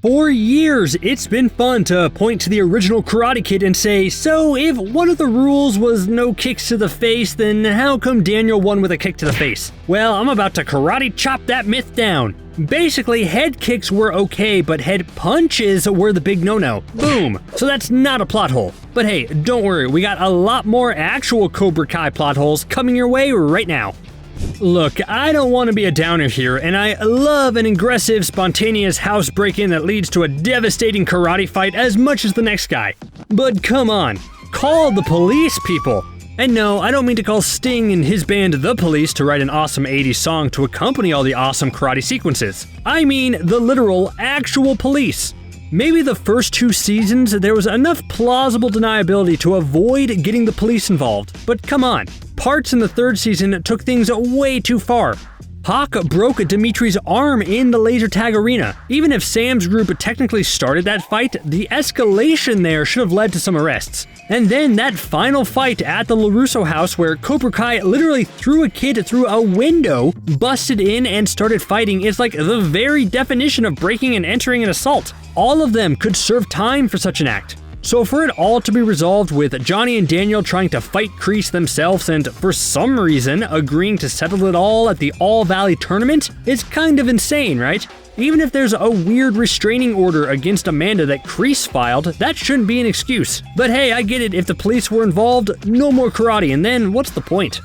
For years, it's been fun to point to the original Karate Kid and say, so if one of the rules was no kicks to the face, then how come Daniel won with a kick to the face? Well, I'm about to karate chop that myth down. Basically, head kicks were okay, but head punches were the big no-no. Boom! So that's not a plot hole. But hey, don't worry, we got a lot more actual Cobra Kai plot holes coming your way right now. Look, I don't want to be a downer here, and I love an aggressive, spontaneous house break-in that leads to a devastating karate fight as much as the next guy. But come on, call the police, people! And no, I don't mean to call Sting and his band The Police to write an awesome 80s song to accompany all the awesome karate sequences. I mean the literal, actual police. Maybe the first 2 seasons there was enough plausible deniability to avoid getting the police involved, but come on. Parts in the 3rd season took things way too far. Hawk broke Dimitri's arm in the laser tag arena. Even if Sam's group technically started that fight, the escalation there should have led to some arrests. And then that final fight at the LaRusso house where Cobra Kai literally threw a kid through a window, busted in and started fighting is like the very definition of breaking and entering an assault. All of them could serve time for such an act. So for it all to be resolved with Johnny and Daniel trying to fight Kreese themselves and for some reason agreeing to settle it all at the All Valley tournament is kind of insane, right? Even if there's a weird restraining order against Amanda that Kreese filed, that shouldn't be an excuse. But hey, I get it, if the police were involved, no more karate, and then what's the point?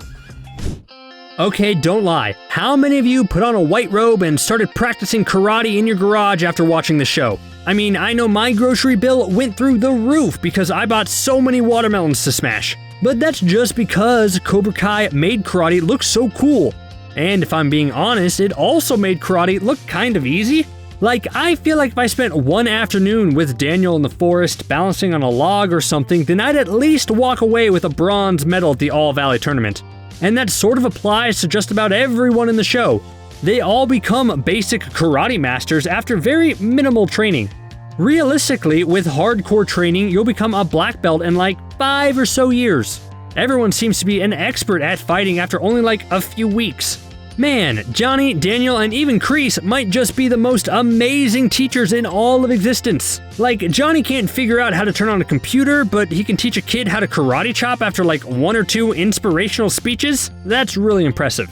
Okay, don't lie. How many of you put on a white robe and started practicing karate in your garage after watching the show? I mean, I know my grocery bill went through the roof because I bought so many watermelons to smash. But that's just because Cobra Kai made karate look so cool. And if I'm being honest, it also made karate look kind of easy. Like, I feel like if I spent one afternoon with Daniel in the forest balancing on a log or something, then I'd at least walk away with a bronze medal at the All Valley tournament. And that sort of applies to just about everyone in the show. They all become basic karate masters after very minimal training. Realistically, with hardcore training, you'll become a black belt in like 5 or so years. Everyone seems to be an expert at fighting after only like a few weeks. Man, Johnny, Daniel, and even Kreese might just be the most amazing teachers in all of existence. Like, Johnny can't figure out how to turn on a computer, but he can teach a kid how to karate chop after like 1 or 2 inspirational speeches? That's really impressive.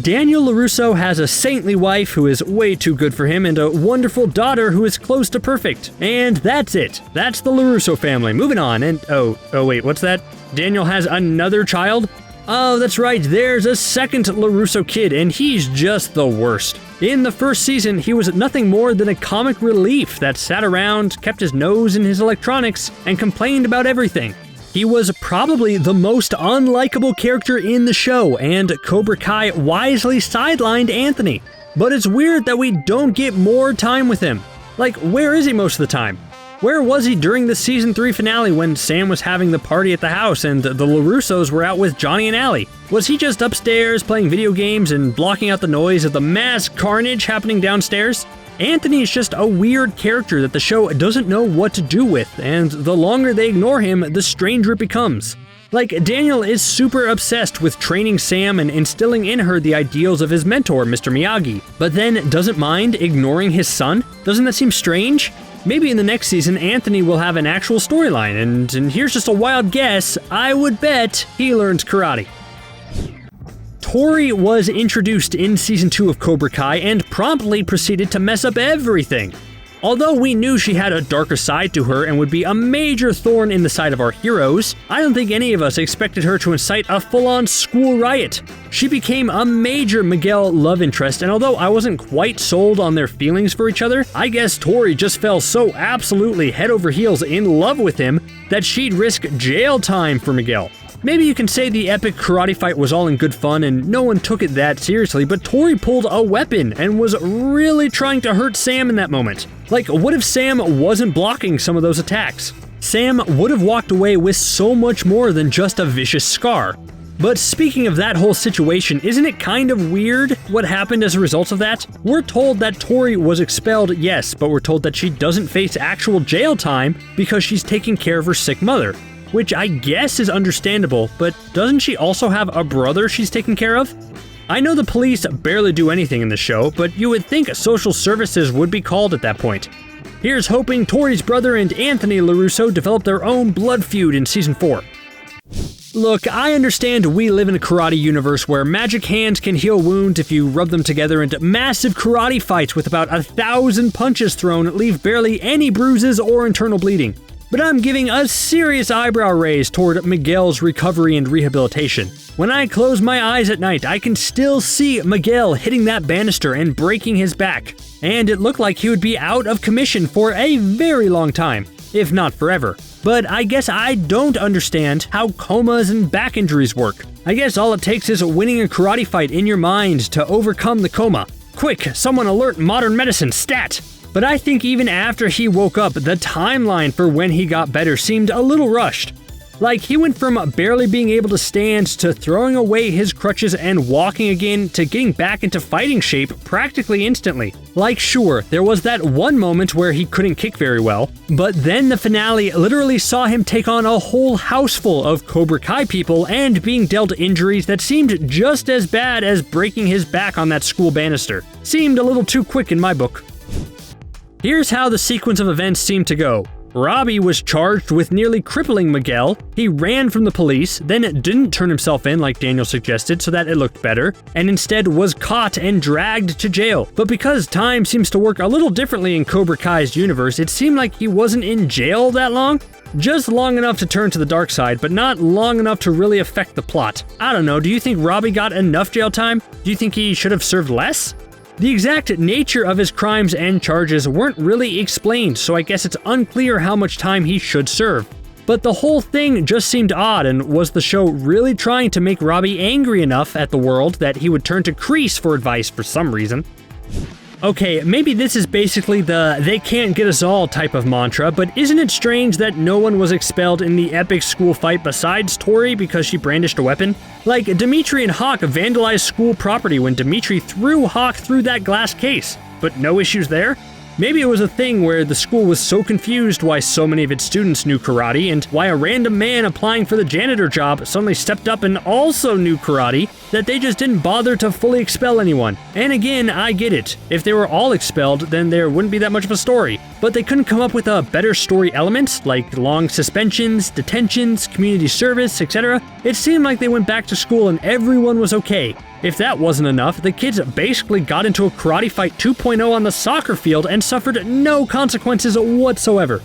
Daniel LaRusso has a saintly wife who is way too good for him and a wonderful daughter who is close to perfect. And that's it. That's the LaRusso family. Moving on, and oh wait, what's that? Daniel has another child? Oh, that's right, there's a second LaRusso kid, and he's just the worst. In the first season, he was nothing more than a comic relief that sat around, kept his nose in his electronics, and complained about everything. He was probably the most unlikable character in the show, and Cobra Kai wisely sidelined Anthony. But it's weird that we don't get more time with him. Like, where is he most of the time? Where was he during the season 3 finale when Sam was having the party at the house and the LaRussos were out with Johnny and Allie? Was he just upstairs playing video games and blocking out the noise of the mass carnage happening downstairs? Anthony is just a weird character that the show doesn't know what to do with, and the longer they ignore him, the stranger it becomes. Like, Daniel is super obsessed with training Sam and instilling in her the ideals of his mentor, Mr. Miyagi, but then doesn't mind ignoring his son? Doesn't that seem strange? Maybe in the next season, Anthony will have an actual storyline, and here's just a wild guess, I would bet he learns karate. Tory was introduced in Season 2 of Cobra Kai and promptly proceeded to mess up everything. Although we knew she had a darker side to her and would be a major thorn in the side of our heroes, I don't think any of us expected her to incite a full-on school riot. She became a major Miguel love interest, and although I wasn't quite sold on their feelings for each other, I guess Tory just fell so absolutely head over heels in love with him that she'd risk jail time for Miguel. Maybe you can say the epic karate fight was all in good fun and no one took it that seriously, but Tory pulled a weapon and was really trying to hurt Sam in that moment. Like, what if Sam wasn't blocking some of those attacks? Sam would have walked away with so much more than just a vicious scar. But speaking of that whole situation, isn't it kind of weird what happened as a result of that? We're told that Tory was expelled, yes, but we're told that she doesn't face actual jail time because she's taking care of her sick mother. Which I guess is understandable, but doesn't she also have a brother she's taking care of? I know the police barely do anything in the show, but you would think social services would be called at that point. Here's hoping Tory's brother and Anthony LaRusso develop their own blood feud in Season 4. Look, I understand we live in a karate universe where magic hands can heal wounds if you rub them together, and massive karate fights with about 1,000 punches thrown leave barely any bruises or internal bleeding. But I'm giving a serious eyebrow raise toward Miguel's recovery and rehabilitation. When I close my eyes at night, I can still see Miguel hitting that banister and breaking his back. And it looked like he would be out of commission for a very long time, if not forever. But I guess I don't understand how comas and back injuries work. I guess all it takes is winning a karate fight in your mind to overcome the coma. Quick, someone alert modern medicine, stat! But I think even after he woke up, the timeline for when he got better seemed a little rushed. Like, he went from barely being able to stand to throwing away his crutches and walking again to getting back into fighting shape practically instantly. Like, sure, there was that one moment where he couldn't kick very well, but then the finale literally saw him take on a whole house full of Cobra Kai people and being dealt injuries that seemed just as bad as breaking his back on that school banister. Seemed a little too quick in my book. Here's how the sequence of events seemed to go. Robby was charged with nearly crippling Miguel. He ran from the police, then didn't turn himself in like Daniel suggested so that it looked better, and instead was caught and dragged to jail. But because time seems to work a little differently in Cobra Kai's universe, it seemed like he wasn't in jail that long. Just long enough to turn to the dark side, but not long enough to really affect the plot. I don't know, do you think Robby got enough jail time? Do you think he should have served less? The exact nature of his crimes and charges weren't really explained, so I guess it's unclear how much time he should serve. But the whole thing just seemed odd, and was the show really trying to make Robby angry enough at the world that he would turn to Kreese for advice for some reason? Okay, maybe this is basically the "they can't get us all" type of mantra, but isn't it strange that no one was expelled in the epic school fight besides Tory because she brandished a weapon? Like, Dimitri and Hawk vandalized school property when Dimitri threw Hawk through that glass case, but no issues there? Maybe it was a thing where the school was so confused why so many of its students knew karate, and why a random man applying for the janitor job suddenly stepped up and also knew karate, that they just didn't bother to fully expel anyone. And again, I get it. If they were all expelled, then there wouldn't be that much of a story. But they couldn't come up with a better story element, like long suspensions, detentions, community service, etc. It seemed like they went back to school and everyone was okay. If that wasn't enough, the kids basically got into a karate fight 2.0 on the soccer field and suffered no consequences whatsoever.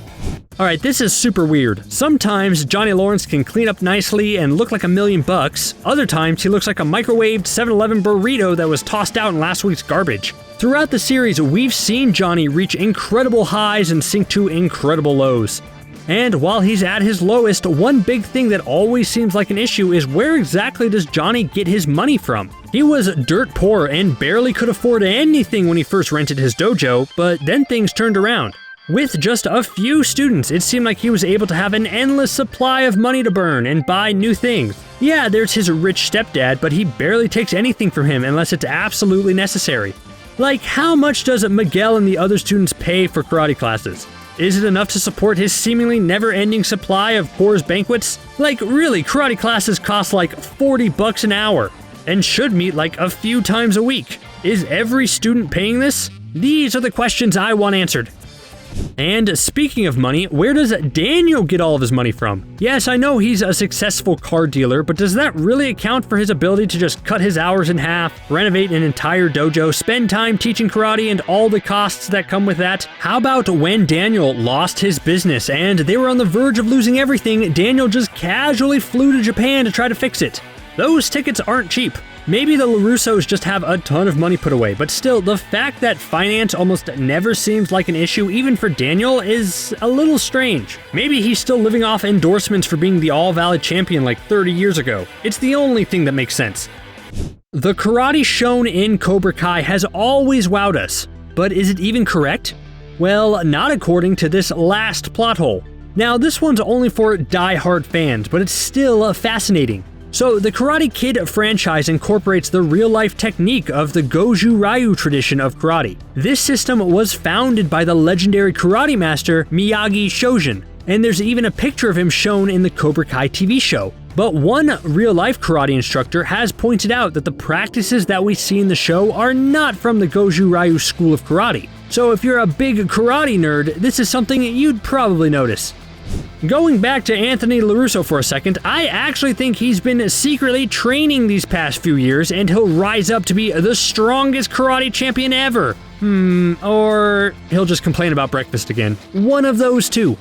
Alright, this is super weird. Sometimes Johnny Lawrence can clean up nicely and look like $1,000,000. Other times he looks like a microwaved 7-Eleven burrito that was tossed out in last week's garbage. Throughout the series, we've seen Johnny reach incredible highs and sink to incredible lows. And while he's at his lowest, one big thing that always seems like an issue is where exactly does Johnny get his money from? He was dirt poor and barely could afford anything when he first rented his dojo, but then things turned around. With just a few students, it seemed like he was able to have an endless supply of money to burn and buy new things. Yeah, there's his rich stepdad, but he barely takes anything from him unless it's absolutely necessary. Like, how much does Miguel and the other students pay for karate classes? Is it enough to support his seemingly never-ending supply of Coors banquets? Like, really, karate classes cost like $40 an hour, and should meet like a few times a week. Is every student paying this? These are the questions I want answered. And speaking of money, where does Daniel get all of his money from? Yes, I know he's a successful car dealer, but does that really account for his ability to just cut his hours in half, renovate an entire dojo, spend time teaching karate, and all the costs that come with that? How about when Daniel lost his business and they were on the verge of losing everything, Daniel just casually flew to Japan to try to fix it? Those tickets aren't cheap. Maybe the LaRussos just have a ton of money put away, but still, the fact that finance almost never seems like an issue even for Daniel is a little strange. Maybe he's still living off endorsements for being the All-Valley champion like 30 years ago. It's the only thing that makes sense. The karate shown in Cobra Kai has always wowed us, but is it even correct? Well, not according to this last plot hole. Now, this one's only for die-hard fans, but it's still fascinating. So, the Karate Kid franchise incorporates the real-life technique of the Goju Ryu tradition of karate. This system was founded by the legendary karate master Miyagi-Do, and there's even a picture of him shown in the Cobra Kai TV show. But one real-life karate instructor has pointed out that the practices that we see in the show are not from the Goju Ryu school of karate. So if you're a big karate nerd, this is something you'd probably notice. Going back to Anthony LaRusso for a second, I actually think he's been secretly training these past few years and he'll rise up to be the strongest karate champion ever. Or he'll just complain about breakfast again. One of those two.